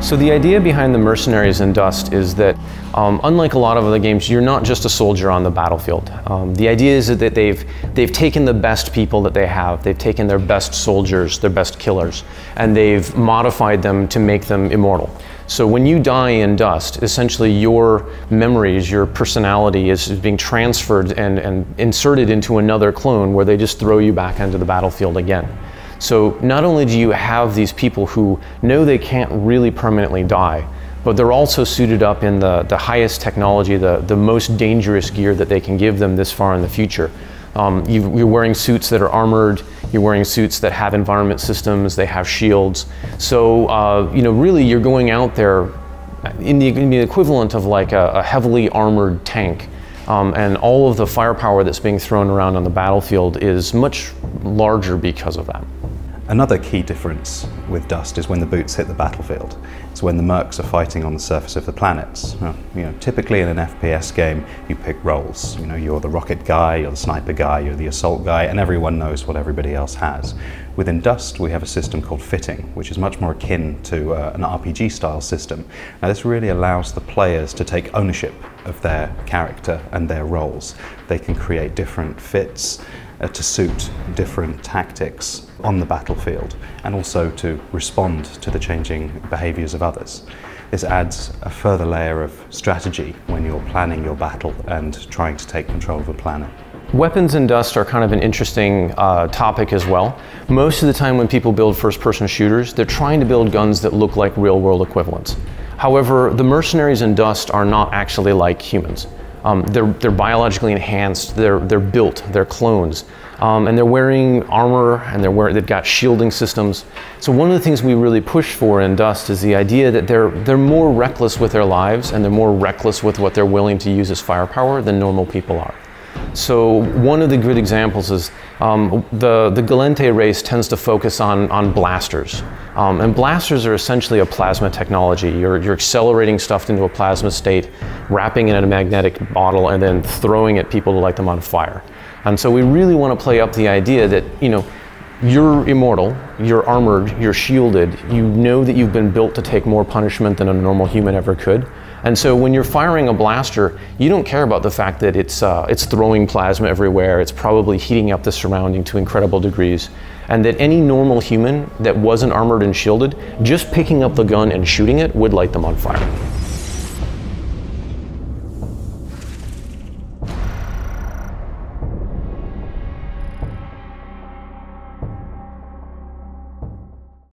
So the idea behind the Mercenaries in Dust is that, unlike a lot of other games, you're not just a soldier on the battlefield. The idea is that they've taken the best people that they have, they've taken their best soldiers, their best killers, and they've modified them to make them immortal. So when you die in Dust, essentially your memories, your personality is being transferred and inserted into another clone where they just throw you back into the battlefield again. So not only do you have these people who know they can't really permanently die, but they're also suited up in the highest technology, the most dangerous gear that they can give them this far in the future. You're wearing suits that are armored, you're wearing suits that have environment systems, they have shields. So, really you're going out there in the equivalent of like a heavily armored tank. And all of the firepower that's being thrown around on the battlefield is much larger because of that. Another key difference with Dust is when the boots hit the battlefield. It's when the mercs are fighting on the surface of the planets. Typically in an FPS game, you pick roles. You're the rocket guy, you're the sniper guy, you're the assault guy, and everyone knows what everybody else has. Within Dust, we have a system called fitting, which is much more akin to an RPG-style system. Now, this really allows the players to take ownership of their character and their roles. They can create different fits to suit different tactics on the battlefield, and also to respond to the changing behaviors of others. This adds a further layer of strategy when you're planning your battle and trying to take control of a planet. Weapons in Dust are kind of an interesting topic as well. Most of the time when people build first-person shooters, they're trying to build guns that look like real-world equivalents. However, the Mercenaries in Dust are not actually like humans. They're biologically enhanced, they're built, they're clones, and they're wearing armor, and they've got shielding systems. So one of the things we really push for in Dust is the idea that they're more reckless with their lives, and they're more reckless with what they're willing to use as firepower than normal people are. So one of the good examples is the Galente race tends to focus on blasters. And blasters are essentially a plasma technology. You're accelerating stuff into a plasma state, wrapping it in a magnetic bottle, and then throwing at people to light them on fire. And so we really want to play up the idea that, you're immortal, you're armored, you're shielded, you know that you've been built to take more punishment than a normal human ever could. And so when you're firing a blaster, you don't care about the fact that it's throwing plasma everywhere, it's probably heating up the surrounding to incredible degrees, and that any normal human that wasn't armored and shielded, just picking up the gun and shooting it would light them on fire.